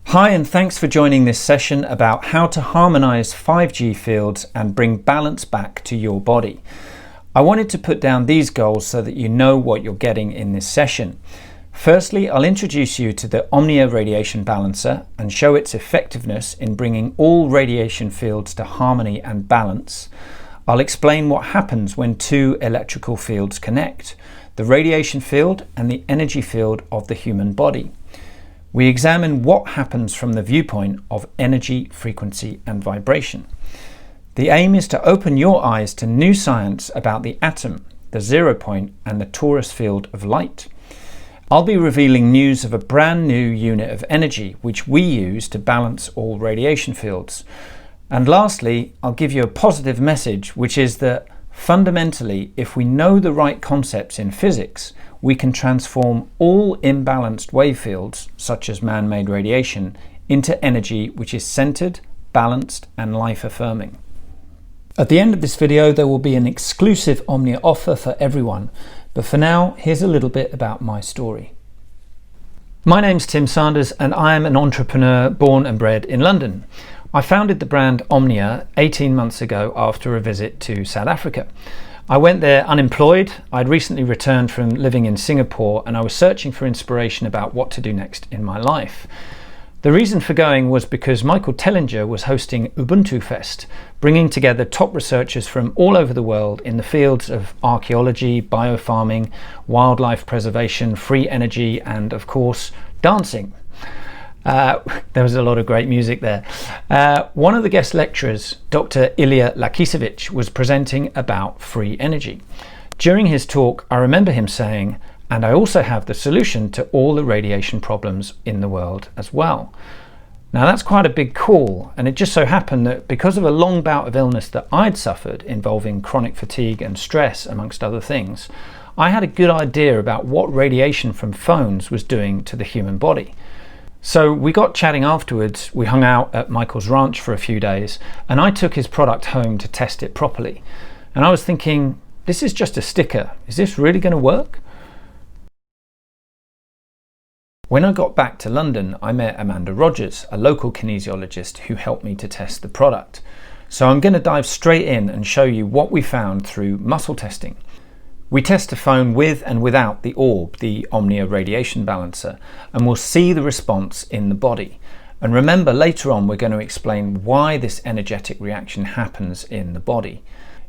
Hi, and thanks for joining this session about how to harmonize 5G fields and bring balance back to your body. I wanted to put down these goals so that you know what you're getting in this session. Firstly, I'll introduce you to the Omnia Radiation Balancer and show its effectiveness in bringing all radiation fields to harmony and balance. I'll explain what happens when two electrical fields connect, the radiation field and the energy field of the human body. We examine what happens from the viewpoint of energy, frequency, and vibration. The aim is to open your eyes to new science about the atom, the zero point, and the torus field of light. I'll be revealing news of a brand new unit of energy which we use to balance all radiation fields. And lastly, I'll give you a positive message, which is that fundamentally, if we know the right concepts in physics, we can transform all imbalanced wave fields, such as man-made radiation, into energy which is centered, balanced, and life-affirming. At the end of this video, there will be an exclusive Omnia offer for everyone, but for now, here's a little bit about my story. My name's Tim Sandars, and I am an entrepreneur born and bred in London. I founded the brand Omnia 18 months ago after a visit to South Africa. I went there unemployed. I'd recently returned from living in Singapore, and I was searching for inspiration about what to do next in my life. The reason for going was because Michael Tellinger was hosting Ubuntu Fest, bringing together top researchers from all over the world in the fields of archaeology, biofarming, wildlife preservation, free energy, and of course, dancing. There was a lot of great music there. One of the guest lecturers, Dr. Ilya Lakisevich, was presenting about free energy. During his talk, I remember him saying, "And I also have the solution to all the radiation problems in the world as well." Now that's quite a big call, and it just so happened that because of a long bout of illness that I'd suffered involving chronic fatigue and stress, amongst other things, I had a good idea about what radiation from phones was doing to the human body. So we got chatting afterwards. We hung out at Michael's ranch for a few days, and I took his product home to test it properly. And I was thinking, this is just a sticker. Is this really going to work? When I got back to London, I met Amanda Rogers, a local kinesiologist who helped me to test the product. So I'm going to dive straight in and show you what we found through muscle testing. We test a phone with and without the orb, the Omnia Radiation Balancer, and we'll see the response in the body. And remember, later on we're going to explain why this energetic reaction happens in the body.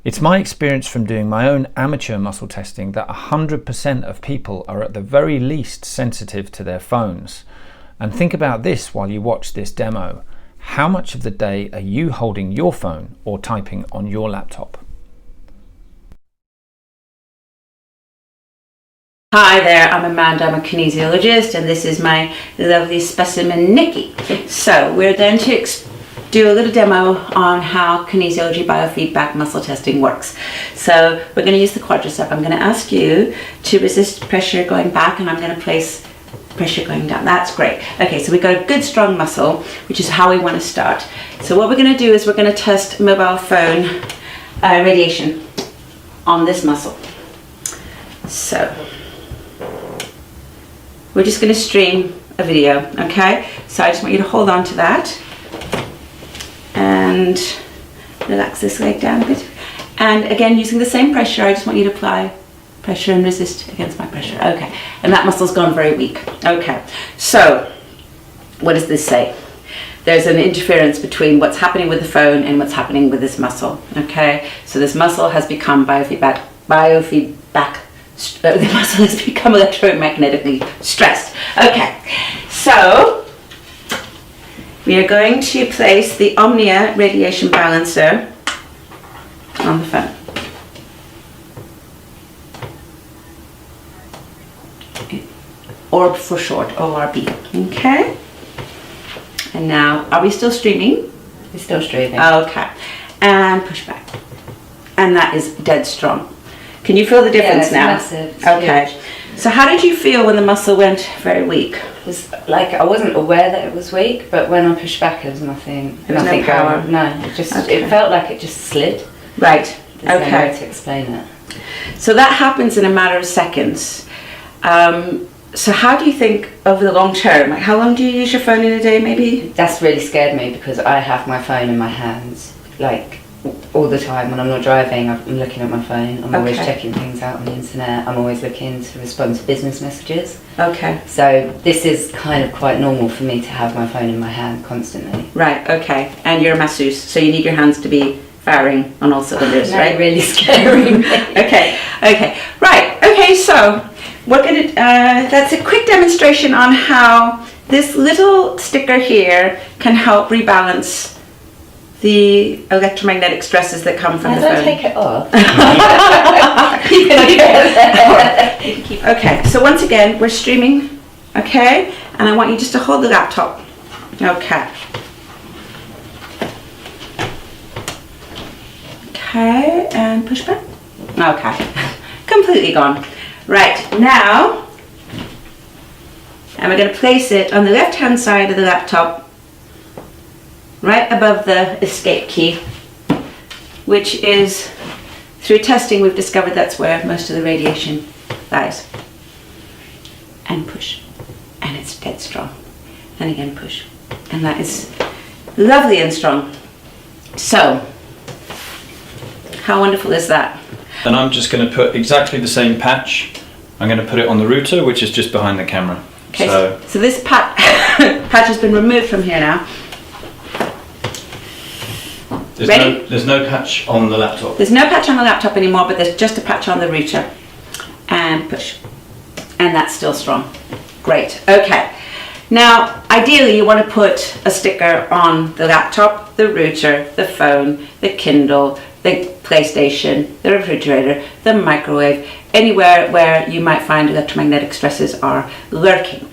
It's my experience from doing my own amateur muscle testing that 100% of people are at the very least sensitive to their phones. And think about this while you watch this demo. How much of the day are you holding your phone or typing on your laptop? Hi there, I'm Amanda, I'm a kinesiologist, and this is my lovely specimen Nikki. So we're going to do a little demo on how kinesiology biofeedback muscle testing works. So we're going to use the quadricep. I'm going to ask you to resist pressure going back, and I'm going to place pressure going down. That's great. Okay, so we've got a good strong muscle, which is how we want to start. So what we're going to do is we're going to test mobile phone radiation on this muscle. So we're just going to stream a video, okay? So I just want you to hold on to that and relax this leg down a bit. And again, using the same pressure, I just want you to apply pressure and resist against my pressure. Okay, and that muscle's gone very weak. Okay, so what does this say? There's an interference between what's happening with the phone and what's happening with this muscle, okay? So this muscle has become biofeedback. The muscle has become electromagnetically stressed. Okay, so we are going to place the Omnia Radiation Balancer on the phone. Orb for short, ORB. Okay. And now, are we still streaming? We're still streaming. Okay. And push back. And that is dead strong. Can you feel the difference now? Massive. It's okay. huge. So how did you feel when the muscle went very weak? It was like I wasn't aware that it was weak, but when I pushed back, there was nothing. There was no power. No, it felt like it just slid. Right. There's no way to explain it. So that happens in a matter of seconds. So how do you think over the long term, like how long do you use your phone in a day maybe? That's really scared me because I have my phone in my hands like all the time. When I'm not driving, I'm looking at my phone. I'm always checking things out on the internet. I'm always looking to respond to business messages. Okay. So this is kind of quite normal for me to have my phone in my hand constantly. Right, okay. And you're a masseuse, so you need your hands to be firing on all cylinders, right? Really scary. Okay. Right, okay, so we're gonna, that's a quick demonstration on how this little sticker here can help rebalance the electromagnetic stresses that come from the phone. Don't take it off. Okay, so once again, we're streaming, okay? And I want you just to hold the laptop. Okay. Okay, and push back. Okay, completely gone. Right, now, and we're going to place it on the left-hand side of the laptop, right above the escape key, which is, through testing, we've discovered that's where most of the radiation lies. And push, and it's dead strong. And again, push, and that is lovely and strong. So, how wonderful is that? And I'm just going to put exactly the same patch. I'm going to put it on the router, which is just behind the camera. Okay, so this patch has been removed from here now. There's no patch on the laptop. There's no patch on the laptop anymore, but there's just a patch on the router. And push. And that's still strong. Great. Okay. Now, ideally, you want to put a sticker on the laptop, the router, the phone, the Kindle, the PlayStation, the refrigerator, the microwave, anywhere where you might find electromagnetic stresses are lurking.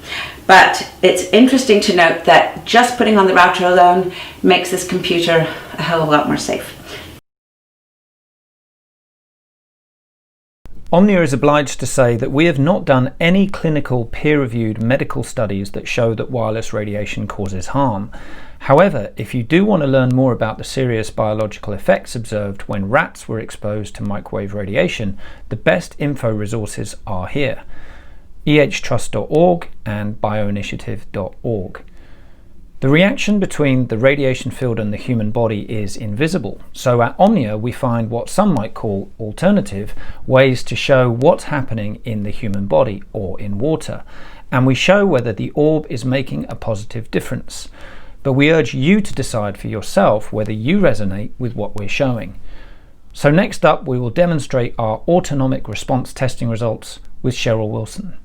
But it's interesting to note that just putting on the router alone makes this computer a hell of a lot more safe. Omnia is obliged to say that we have not done any clinical peer-reviewed medical studies that show that wireless radiation causes harm. However, if you do want to learn more about the serious biological effects observed when rats were exposed to microwave radiation, the best info resources are here: ehtrust.org and bioinitiative.org. The reaction between the radiation field and the human body is invisible, so at Omnia we find what some might call alternative ways to show what's happening in the human body or in water, and we show whether the orb is making a positive difference. But we urge you to decide for yourself whether you resonate with what we're showing. So next up we will demonstrate our autonomic response testing results with Cheryl Wilson.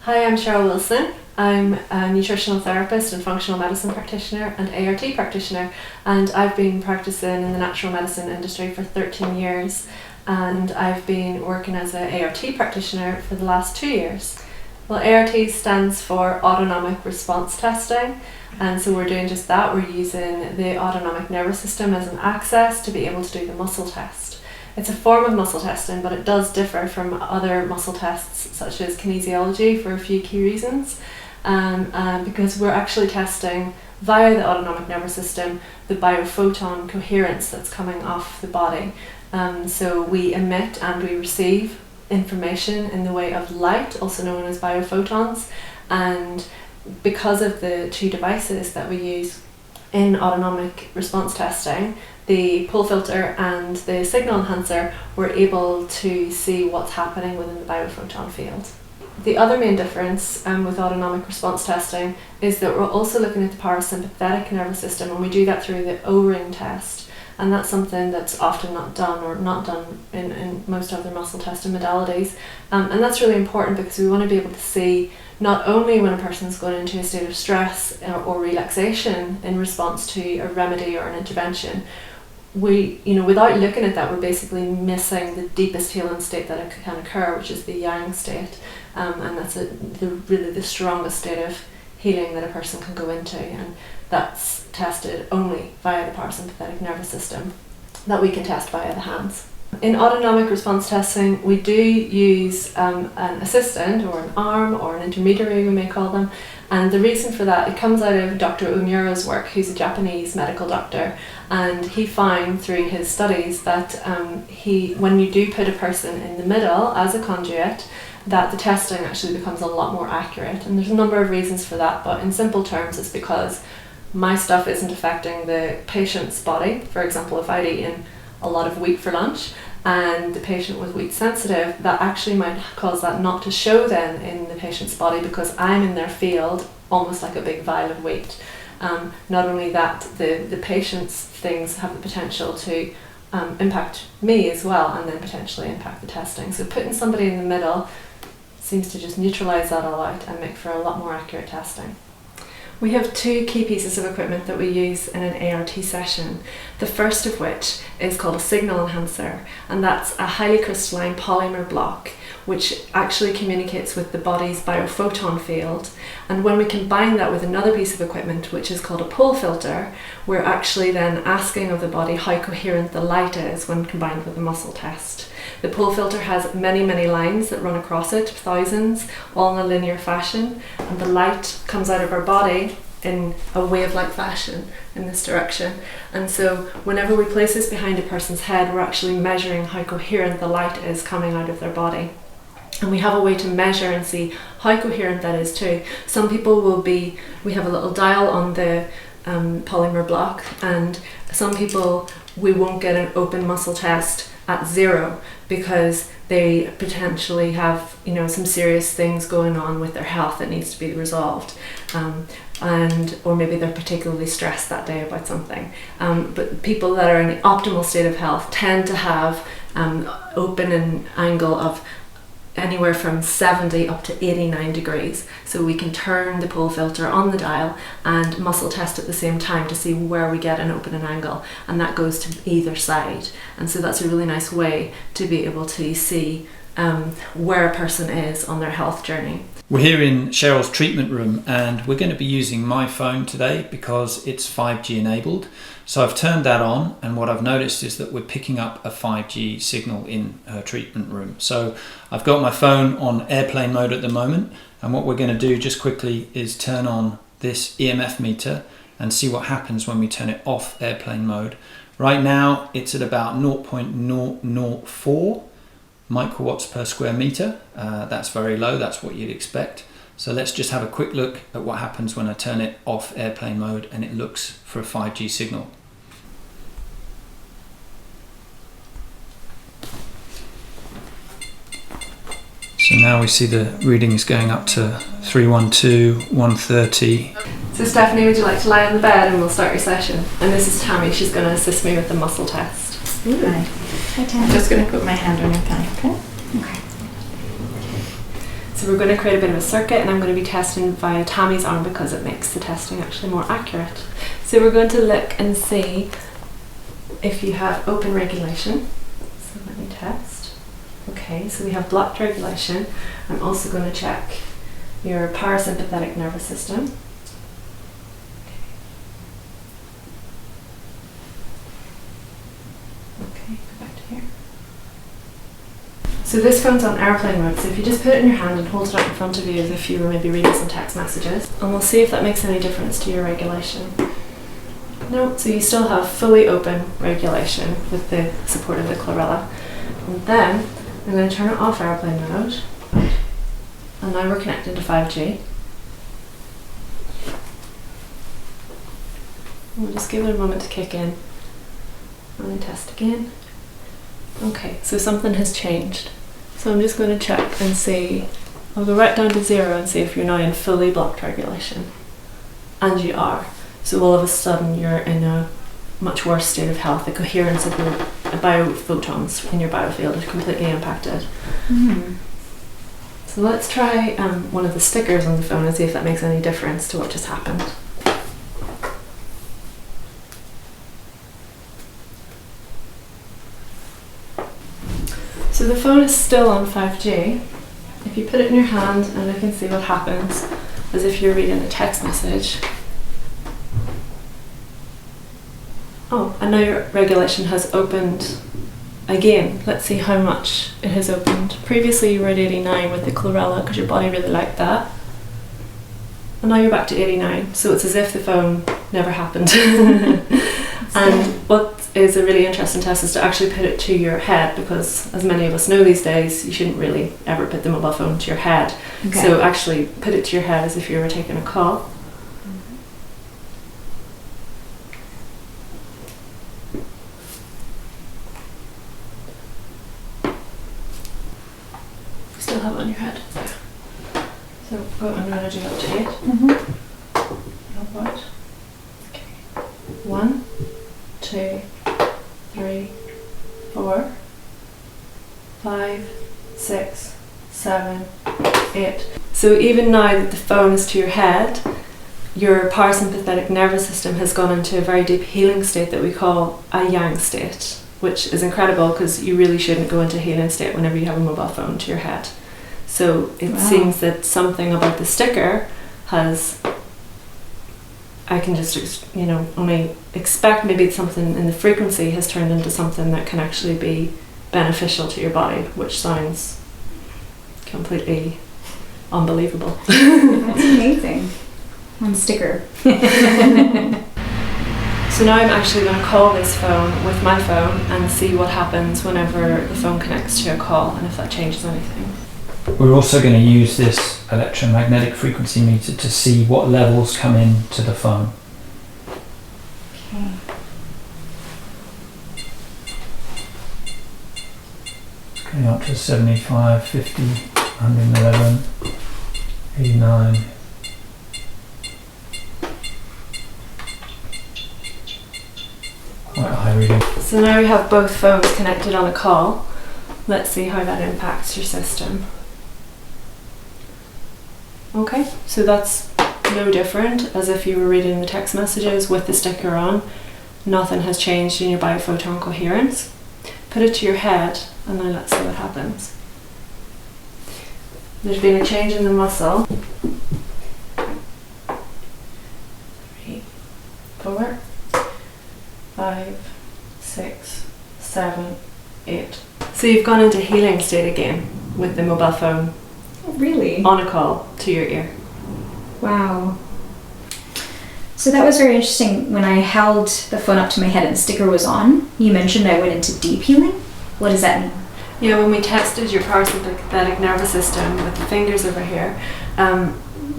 Hi, I'm Cheryl Wilson. I'm a nutritional therapist and functional medicine practitioner and ART practitioner, and I've been practicing in the natural medicine industry for 13 years, and I've been working as an ART practitioner for the last 2 years. Well, ART stands for Autonomic Response Testing, and so we're doing just that. We're using the autonomic nervous system as an access to be able to do the muscle test. It's a form of muscle testing, but it does differ from other muscle tests such as kinesiology for a few key reasons, because we're actually testing via the autonomic nervous system the biophoton coherence that's coming off the body. So we emit and we receive information in the way of light, also known as biophotons, and because of the two devices that we use in autonomic response testing, the pull filter and the signal enhancer, we're able to see what's happening within the biophoton field. The other main difference with autonomic response testing is that we're also looking at the parasympathetic nervous system, and we do that through the O-ring test, and that's something that's often not done in most other muscle testing modalities, and that's really important because we want to be able to see not only when a person's going into a state of stress or relaxation in response to a remedy or an intervention. Without looking at that, we're basically missing the deepest healing state that can occur, which is the yang state, and that's really the strongest state of healing that a person can go into, and that's tested only via the parasympathetic nervous system that we can test via the hands. In autonomic response testing, we do use an assistant or an arm or an intermediary, we may call them. And the reason for that, it comes out of Dr. Umura's work, who's a Japanese medical doctor. And he found through his studies that when you do put a person in the middle as a conduit, that the testing actually becomes a lot more accurate. And there's a number of reasons for that, but in simple terms, it's because my stuff isn't affecting the patient's body. For example, if I'd eaten a lot of wheat for lunch and the patient was wheat sensitive, that actually might cause that not to show then in the patient's body because I'm in their field almost like a big vial of wheat. Not only that, the patient's things have the potential to impact me as well and then potentially impact the testing. So putting somebody in the middle seems to just neutralise that all out and make for a lot more accurate testing. We have two key pieces of equipment that we use in an ART session. The first of which is called a signal enhancer, and that's a highly crystalline polymer block which actually communicates with the body's biophoton field. And when we combine that with another piece of equipment which is called a pull filter, we're actually then asking of the body how coherent the light is when combined with a muscle test. The pull filter has many, many lines that run across it, thousands, all in a linear fashion, and the light comes out of our body in a wave-like fashion in this direction. And so whenever we place this behind a person's head, we're actually measuring how coherent the light is coming out of their body. And we have a way to measure and see how coherent that is too. Some people we have a little dial on the polymer block, and some people we won't get an open muscle test at 0 because they potentially have some serious things going on with their health that needs to be resolved, or maybe they're particularly stressed that day about something. But people that are in the optimal state of health tend to have open an angle of anywhere from 70 up to 89 degrees. So we can turn the pull filter on the dial and muscle test at the same time to see where we get an open angle, and that goes to either side. And so that's a really nice way to be able to see where a person is on their health journey. We're here in Cheryl's treatment room, and we're going to be using my phone today because it's 5G enabled. So I've turned that on, and what I've noticed is that we're picking up a 5G signal in her treatment room. So I've got my phone on airplane mode at the moment, and what we're going to do just quickly is turn on this EMF meter and see what happens when we turn it off airplane mode. Right now it's at about 0.004 microwatts per square meter. That's very low, that's what you'd expect. So let's just have a quick look at what happens when I turn it off airplane mode and it looks for a 5G signal. So now we see the readings going up to 312, 130. So Stephanie, would you like to lie on the bed and we'll start your session? And this is Tammy, she's going to assist me with the muscle test. Ooh. Hi, Tammy. I'm just going to put my hand on your thigh, okay? Okay. So we're going to create a bit of a circuit, and I'm going to be testing via Tammy's arm because it makes the testing actually more accurate. So we're going to look and see if you have open regulation. So let me test. Okay, so we have blocked regulation. I'm also going to check your parasympathetic nervous system. Okay, go back to here. So this phone's on airplane mode, so if you just put it in your hand and hold it up in front of you as if you were maybe reading some text messages, and we'll see if that makes any difference to your regulation. No, so you still have fully open regulation with the support of the chlorella. And then I'm going to turn it off airplane mode, and now we're connected to 5G. We'll just give it a moment to kick in, and then test again. Okay, so something has changed. So I'm just going to check and see, I'll go right down to 0 and see if you're now in fully blocked regulation. And you are. So all of a sudden you're in a much worse state of health. The coherence of your biophotons in your biofield is completely impacted. Mm-hmm. So let's try one of the stickers on the phone and see if that makes any difference to what just happened. So the phone is still on 5G. If you put it in your hand and look and see what happens, as if you're reading a text message. Oh, and now your regulation has opened again, let's see how much it has opened. Previously you were at 89 with the chlorella because your body really liked that. And now you're back to 89, so it's as if the phone never happened. And what is a really interesting test is to actually put it to your head, because as many of us know these days, you shouldn't really ever put the mobile phone to your head. Okay. So actually put it to your head as if you were taking a call. Still have it on your head. So I'm going to do up to 8. Right. Okay. 1, 2, 3, 4, 5, 6, 7, 8. So even now that the phone is to your head, your parasympathetic nervous system has gone into a very deep healing state that we call a yang state, which is incredible because you really shouldn't go into a healing state whenever you have a mobile phone to your head. So it seems that something about the sticker has, I can just, only expect maybe it's something in the frequency has turned into something that can actually be beneficial to your body, which sounds completely unbelievable. That's amazing. One sticker. So now I'm actually going to call this phone with my phone and see what happens whenever the phone connects to a call and if that changes anything. We're also going to use this electromagnetic frequency meter to see what levels come in to the phone. Okay. Going up to 75, 50, 111, 89. Quite a high reading. So now we have both phones connected on a call. Let's see how that impacts your system. Okay, so that's no different as if you were reading the text messages with the sticker on. Nothing has changed in your biophoton coherence. Put it to your head and now let's see what happens. There's been a change in the muscle. 3, 4, 5, 6, 7, 8. So you've gone into healing state again with the mobile phone. Oh, really? On a call to your ear. Wow. So that was very interesting. When I held the phone up to my head and the sticker was on, you mentioned I went into deep healing. What does that mean? Yeah, when we tested your parasympathetic nervous system with the fingers over here,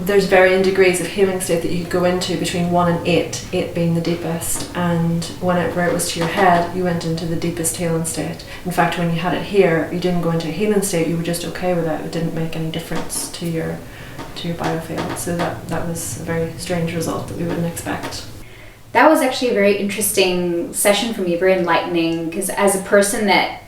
there's varying degrees of healing state that you could go into between 1 and 8, 8 being the deepest, and whenever it was to your head, you went into the deepest healing state. In fact, when you had it here, you didn't go into a healing state, you were just okay with it. It didn't make any difference to your biofield. So that was a very strange result that we wouldn't expect. That was actually a very interesting session for me, very enlightening, because as a person that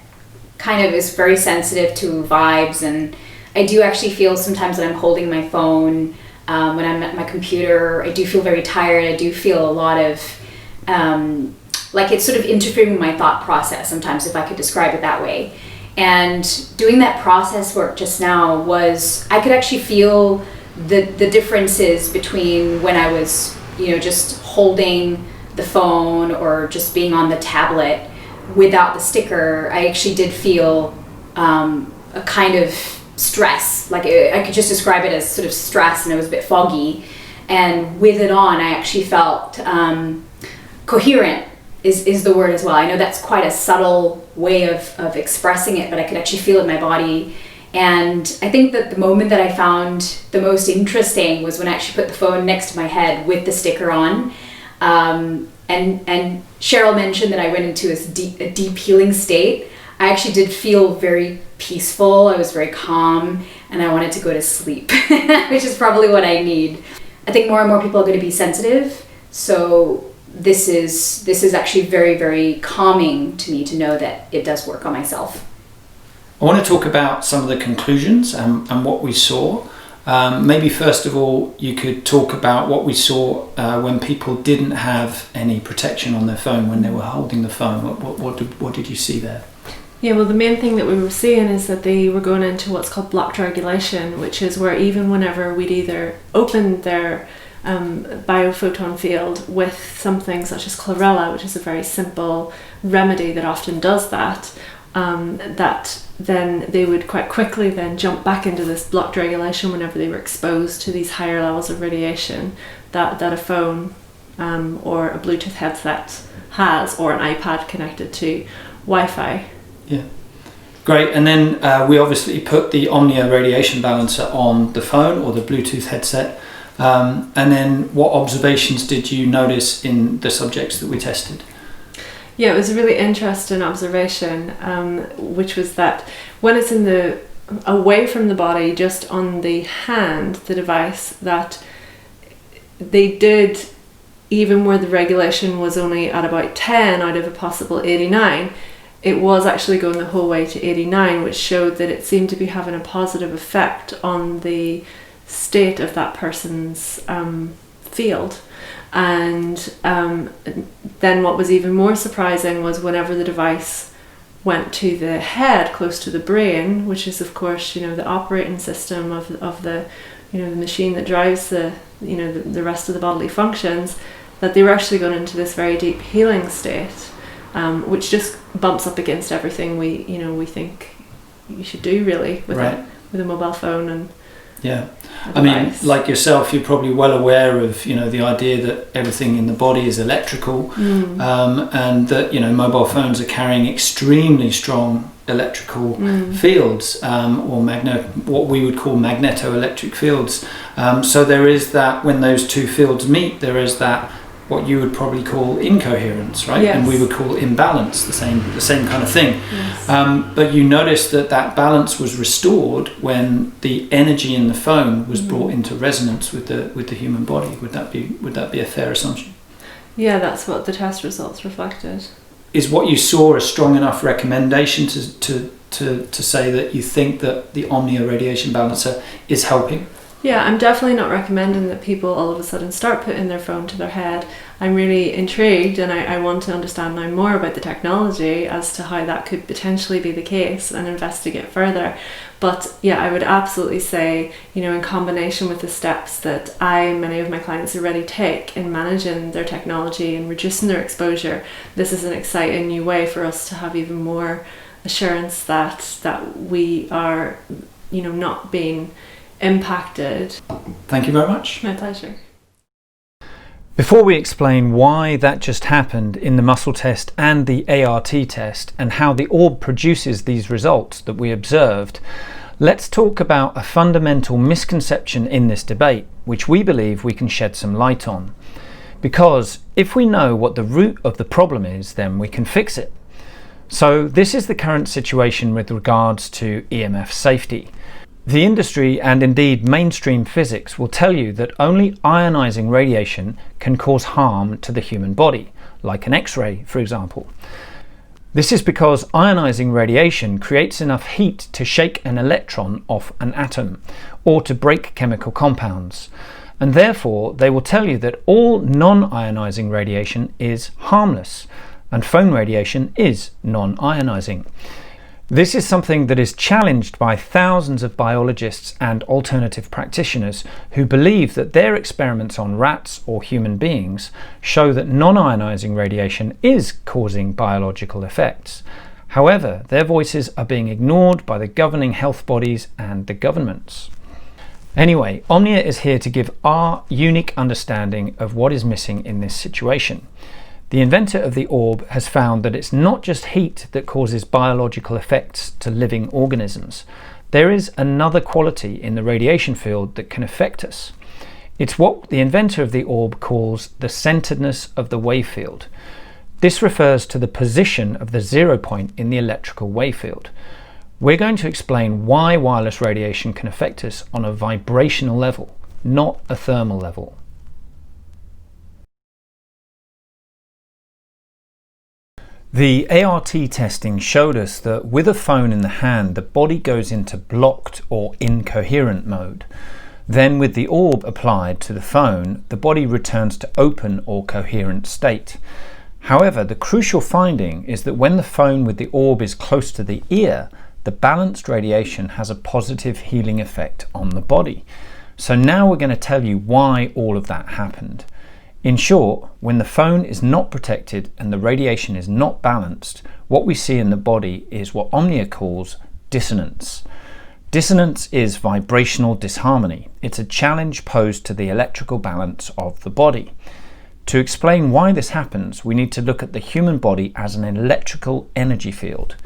kind of is very sensitive to vibes, and I do actually feel sometimes that I'm holding my phone when I'm at my computer. I do feel very tired. I do feel a lot of like it's sort of interfering with my thought process sometimes, if I could describe it that way. And doing that process work just now was, I could actually feel the differences between when I was, just holding the phone or just being on the tablet without the sticker. I actually did feel a kind of stress, like I could just describe it as sort of stress, and it was a bit foggy. And with it on, I actually felt coherent is the word as well. I know that's quite a subtle way of expressing it, but I could actually feel it in my body. And I think that the moment that I found the most interesting was when I actually put the phone next to my head with the sticker on. And Cheryl mentioned that I went into a deep healing state. I actually did feel very peaceful. I was very calm, and I wanted to go to sleep, which is probably what I need. I think more and more people are going to be sensitive, so this is actually very, very calming to me to know that it does work on myself. I want to talk about some of the conclusions and what we saw. Maybe first of all, you could talk about what we saw when people didn't have any protection on their phone when they were holding the phone. What did you see there? Yeah, well, the main thing that we were seeing is that they were going into what's called blocked regulation, which is where even whenever we'd either open their biophoton field with something such as chlorella, which is a very simple remedy that often does that, that then they would quite quickly then jump back into this blocked regulation whenever they were exposed to these higher levels of radiation that a phone or a Bluetooth headset has, or an iPad connected to Wi-Fi. Yeah. Great. And then we obviously put the Omnia Radiation Balancer on the phone or the Bluetooth headset. And then what observations did you notice in the subjects that we tested? Yeah, it was a really interesting observation, which was that when it's away from the body, just on the hand, the device, that they did, even where the regulation was only at about 10 out of a possible 89, it was actually going the whole way to 89, which showed that it seemed to be having a positive effect on the state of that person's field. And then what was even more surprising was whenever the device went to the head, close to the brain, which is of course, the operating system of the, the machine that drives the rest of the bodily functions, that they were actually going into this very deep healing state, which just bumps up against everything we think you should do really with a mobile phone and I mean, like yourself, you're probably well aware of the idea that everything in the body is electrical, and that mobile phones are carrying extremely strong electrical fields, or what we would call magnetoelectric fields. So there is that, when those two fields meet, there is that what you would probably call incoherence, right? Yes. And we would call imbalance, the same kind of thing. Yes. But you noticed that balance was restored when the energy in the phone was brought into resonance with the human body. Would that be a fair assumption? Yeah, that's what the test results reflected. Is what you saw a strong enough recommendation to say that you think that the Omnia Radiation Balancer is helping? Yeah, I'm definitely not recommending that people all of a sudden start putting their phone to their head. I'm really intrigued, and I want to understand now more about the technology as to how that could potentially be the case and investigate further. But yeah, I would absolutely say, in combination with the steps that many of my clients already take in managing their technology and reducing their exposure, this is an exciting new way for us to have even more assurance that we are, not being impacted. Thank you very much. My pleasure. Before we explain why that just happened in the muscle test and the ART test, and how the orb produces these results that we observed, let's talk about a fundamental misconception in this debate, which we believe we can shed some light on. Because if we know what the root of the problem is, then we can fix it. So this is the current situation with regards to EMF safety. The industry, and indeed mainstream physics, will tell you that only ionizing radiation can cause harm to the human body, like an X-ray, for example. This is because ionizing radiation creates enough heat to shake an electron off an atom, or to break chemical compounds. And therefore, they will tell you that all non-ionizing radiation is harmless, and phone radiation is non-ionizing. This is something that is challenged by thousands of biologists and alternative practitioners who believe that their experiments on rats or human beings show that non-ionizing radiation is causing biological effects. However, their voices are being ignored by the governing health bodies and the governments. Anyway, Omnia is here to give our unique understanding of what is missing in this situation. The inventor of the orb has found that it's not just heat that causes biological effects to living organisms. There is another quality in the radiation field that can affect us. It's what the inventor of the orb calls the centeredness of the wave field. This refers to the position of the 0 point in the electrical wave field. We're going to explain why wireless radiation can affect us on a vibrational level, not a thermal level. The ART testing showed us that with a phone in the hand, the body goes into blocked or incoherent mode. Then with the orb applied to the phone, the body returns to open or coherent state. However, the crucial finding is that when the phone with the orb is close to the ear, the balanced radiation has a positive healing effect on the body. So now we're going to tell you why all of that happened. In short, when the phone is not protected and the radiation is not balanced, what we see in the body is what Omnia calls dissonance. Dissonance is vibrational disharmony. It's a challenge posed to the electrical balance of the body. To explain why this happens, we need to look at the human body as an electrical energy field.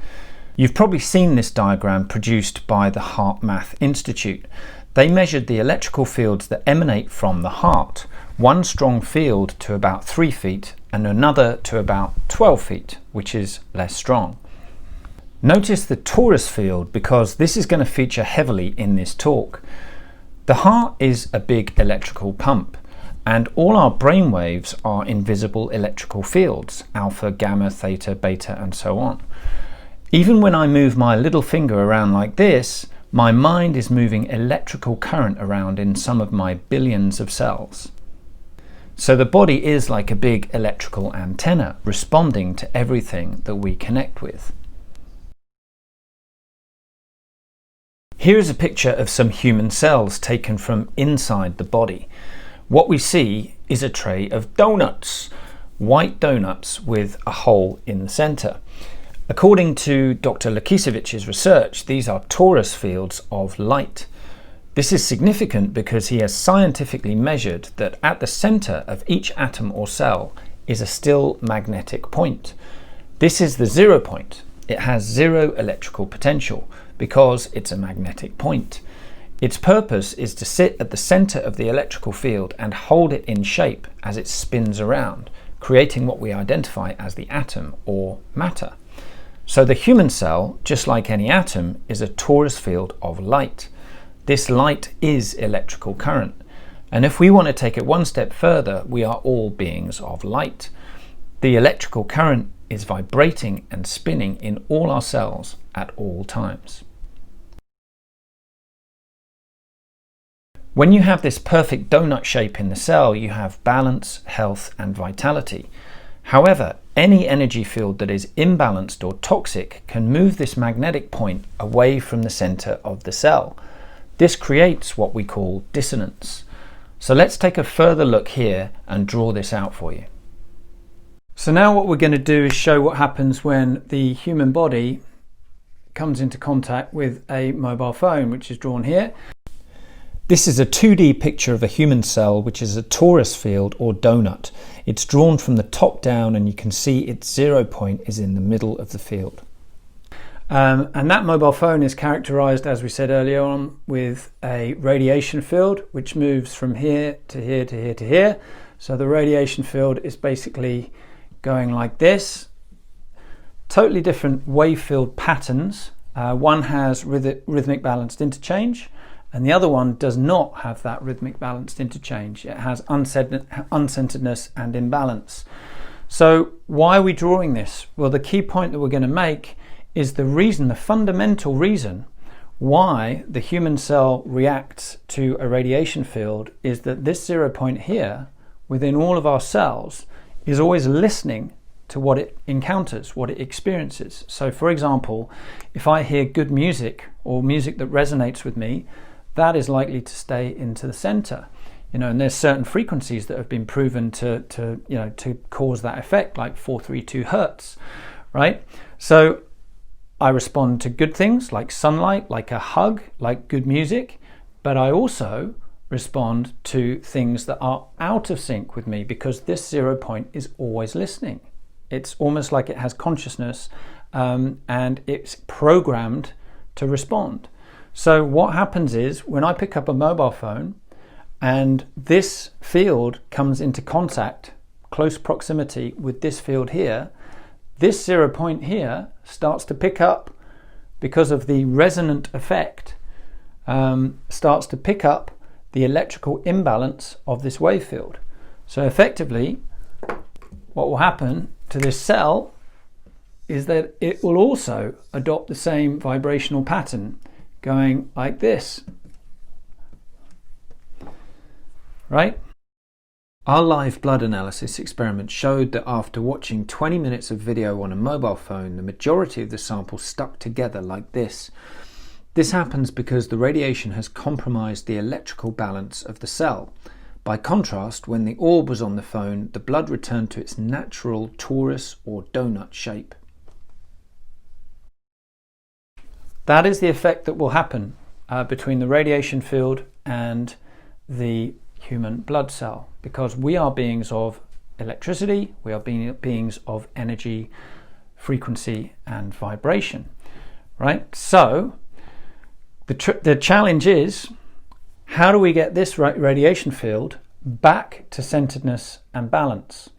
You've probably seen this diagram produced by the Heart Math Institute. They measured the electrical fields that emanate from the heart, one strong field to about 3 feet and another to about 12 feet, which is less strong. Notice the torus field because this is going to feature heavily in this talk. The heart is a big electrical pump, and all our brain waves are invisible electrical fields, alpha, gamma, theta, beta, and so on. Even when I move my little finger around like this, my mind is moving electrical current around in some of my billions of cells. So the body is like a big electrical antenna, responding to everything that we connect with. Here is a picture of some human cells taken from inside the body. What we see is a tray of donuts, white donuts with a hole in the center. According to Dr. Lakisiewicz's research, these are torus fields of light. This is significant because he has scientifically measured that at the center of each atom or cell is a still magnetic point. This is the 0 point. It has 0 electrical potential because it's a magnetic point. Its purpose is to sit at the center of the electrical field and hold it in shape as it spins around, creating what we identify as the atom or matter. So the human cell, just like any atom, is a torus field of light. This light is electrical current. And if we want to take it one step further, we are all beings of light. The electrical current is vibrating and spinning in all our cells at all times. When you have this perfect donut shape in the cell, you have balance, health, and vitality. However, any energy field that is imbalanced or toxic can move this magnetic point away from the center of the cell. This creates what we call dissonance. So let's take a further look here and draw this out for you. So now what we're going to do is show what happens when the human body comes into contact with a mobile phone, which is drawn here. This is a 2D picture of a human cell, which is a torus field or donut. It's drawn from the top down and you can see its 0 point is in the middle of the field. And that mobile phone is characterized, as we said earlier on, with a radiation field which moves from here to here to here to here. So the radiation field is basically going like this. Totally different wave field patterns. One has rhythmic balanced interchange, and the other one does not have that rhythmic balanced interchange. It has uncenteredness and imbalance. So why are we drawing this? Well, the key point that we're going to make is the fundamental reason why the human cell reacts to a radiation field is that this 0 point here within all of our cells is always listening to what it encounters, what it experiences. So for example, if I hear good music or music that resonates with me, that is likely to stay into the center. And there's certain frequencies that have been proven to cause that effect, like 432 hertz, right? So I respond to good things like sunlight, like a hug, like good music, but I also respond to things that are out of sync with me because this 0 point is always listening. It's almost like it has consciousness and it's programmed to respond. So what happens is when I pick up a mobile phone and this field comes into contact, close proximity with this field here, this 0 point here starts to pick up, because of the resonant effect, starts to pick up the electrical imbalance of this wave field. So effectively, what will happen to this cell is that it will also adopt the same vibrational pattern, going like this, right? Our live blood analysis experiment showed that after watching 20 minutes of video on a mobile phone, the majority of the sample stuck together like this. This happens because the radiation has compromised the electrical balance of the cell. By contrast, when the orb was on the phone, the blood returned to its natural torus or donut shape. That is the effect that will happen between the radiation field and the human blood cell, because we are beings of electricity, we are beings of energy, frequency and vibration, right? So the challenge is, how do we get this radiation field back to centeredness and balance?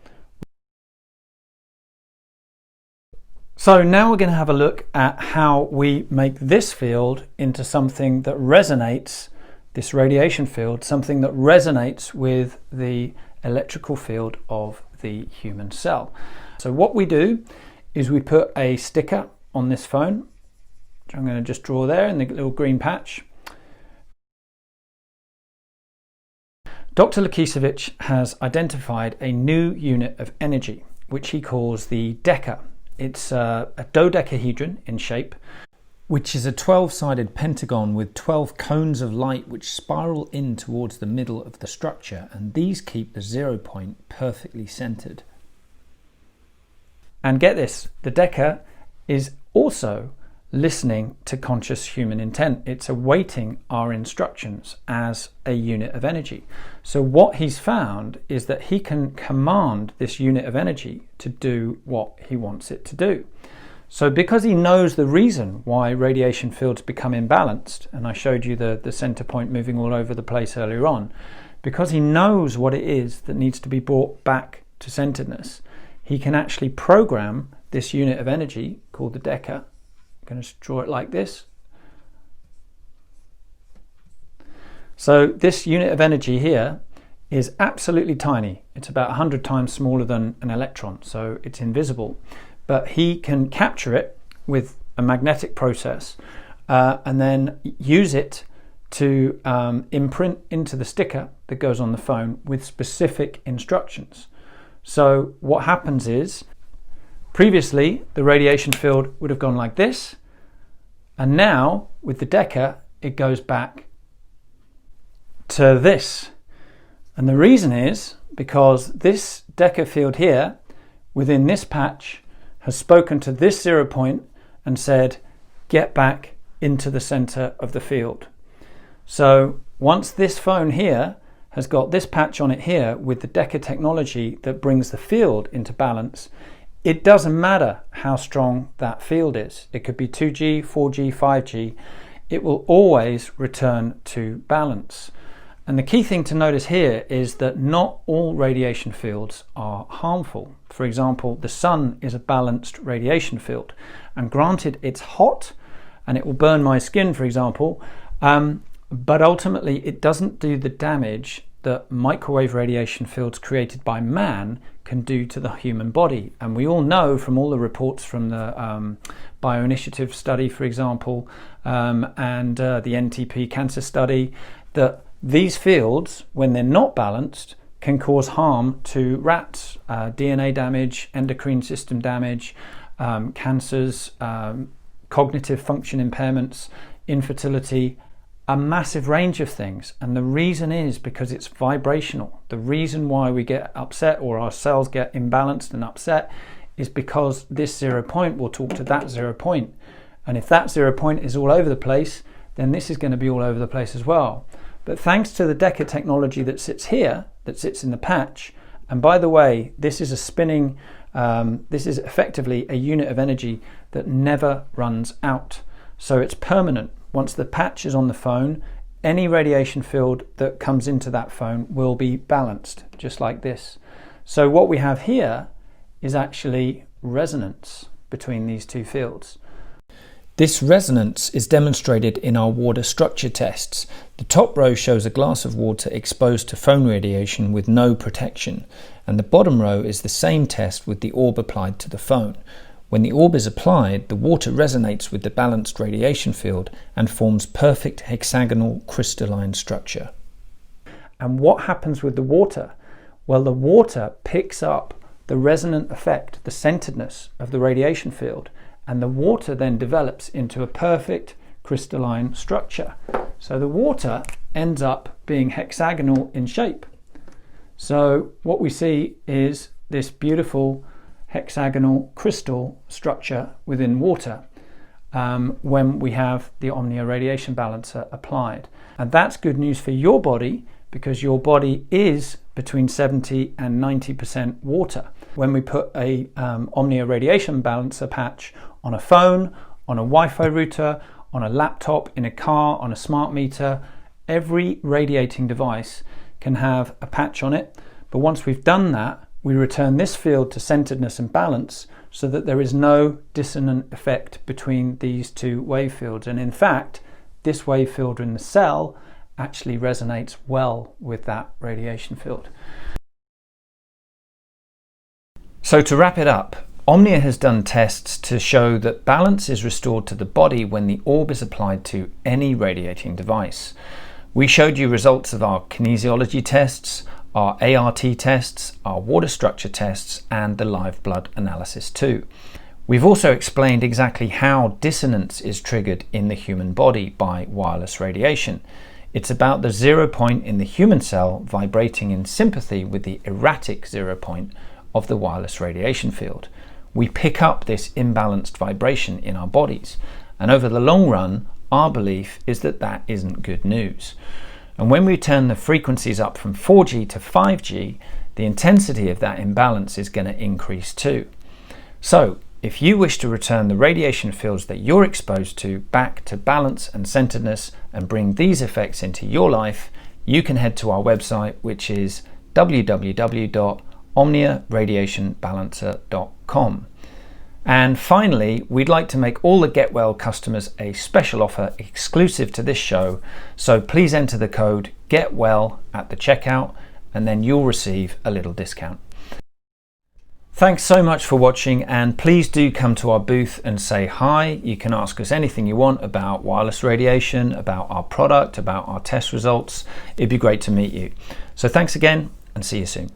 So now we're going to have a look at how we make this field into something that resonates, this radiation field, something that resonates with the electrical field of the human cell. So what we do is we put a sticker on this phone, which I'm going to just draw there in the little green patch. Dr. Lakisevich has identified a new unit of energy, which he calls the deca. It's a dodecahedron in shape, which is a 12-sided pentagon with 12 cones of light which spiral in towards the middle of the structure, and these keep the 0 point perfectly centered. And get this, the deca is also listening to conscious human intent. It's awaiting our instructions as a unit of energy. So what he's found is that he can command this unit of energy to do what he wants it to do. So because he knows the reason why radiation fields become imbalanced, and I showed you the center point moving all over the place earlier on, because he knows what it is that needs to be brought back to centeredness, he can actually program this unit of energy called the deca. I'm going to draw it like this. So this unit of energy here is absolutely tiny. It's about 100 times smaller than an electron, so it's invisible. But he can capture it with a magnetic process and then use it to imprint into the sticker that goes on the phone with specific instructions. So what happens is, previously the radiation field would have gone like this, and now with the deca it goes back to this. And the reason is because this deca field here within this patch has spoken to this 0 point and said, get back into the center of the field. So once this phone here has got this patch on it here with the deca technology that brings the field into balance, it doesn't matter how strong that field is. It could be 2G, 4G, 5G. It will always return to balance. And the key thing to notice here is that not all radiation fields are harmful. For example, the sun is a balanced radiation field. And granted, it's hot and it will burn my skin, for example, but ultimately it doesn't do the damage that microwave radiation fields created by man can do to the human body. And we all know from all the reports from the Bioinitiative study, for example, and the NTP cancer study, that these fields, when they're not balanced, can cause harm to rats, DNA damage, endocrine system damage, cancers, cognitive function impairments, infertility, a massive range of things. And the reason is because it's vibrational. The reason why we get upset or our cells get imbalanced and upset is because this 0 point will talk to that 0 point. And if that 0 point is all over the place, then this is going to be all over the place as well. But thanks to the deca technology that sits here, that sits in the patch, and by the way, this is a spinning, this is effectively a unit of energy that never runs out. So it's permanent. Once the patch is on the phone, any radiation field that comes into that phone will be balanced, just like this. So what we have here is actually resonance between these two fields. This resonance is demonstrated in our water structure tests. The top row shows a glass of water exposed to phone radiation with no protection, and the bottom row is the same test with the orb applied to the phone. When the orb is applied, the water resonates with the balanced radiation field and forms perfect hexagonal crystalline structure. And what happens with the water? Well, the water picks up the resonant effect, the centeredness of the radiation field, and the water then develops into a perfect crystalline structure. So the water ends up being hexagonal in shape. So what we see is this beautiful hexagonal crystal structure within water. when we have the Omnia Radiation Balancer applied. And that's good news for your body, because your body is between 70 and 90% water. When we put a Omnia Radiation Balancer patch on a phone, on a Wi-Fi router, on a laptop, in a car, on a smart meter, every radiating device can have a patch on it. But once we've done that, we return this field to centeredness and balance so that there is no dissonant effect between these two wave fields. And in fact, this wave field in the cell actually resonates well with that radiation field. So to wrap it up, Omnia has done tests to show that balance is restored to the body when the orb is applied to any radiating device. We showed you results of our kinesiology tests, our ART tests, our water structure tests, and the live blood analysis too. We've also explained exactly how dissonance is triggered in the human body by wireless radiation. It's about the 0 point in the human cell vibrating in sympathy with the erratic 0 point of the wireless radiation field. We pick up this imbalanced vibration in our bodies, and over the long run, our belief is that that isn't good news. And when we turn the frequencies up from 4G to 5G, the intensity of that imbalance is going to increase too. So, if you wish to return the radiation fields that you're exposed to back to balance and centeredness and bring these effects into your life, you can head to our website, which is www.omniaradiationbalancer.com. And finally, we'd like to make all the GetWell customers a special offer exclusive to this show. So please enter the code GetWell at the checkout, and then you'll receive a little discount. Thanks so much for watching, and please do come to our booth and say hi. You can ask us anything you want about wireless radiation, about our product, about our test results. It'd be great to meet you. So thanks again, and see you soon.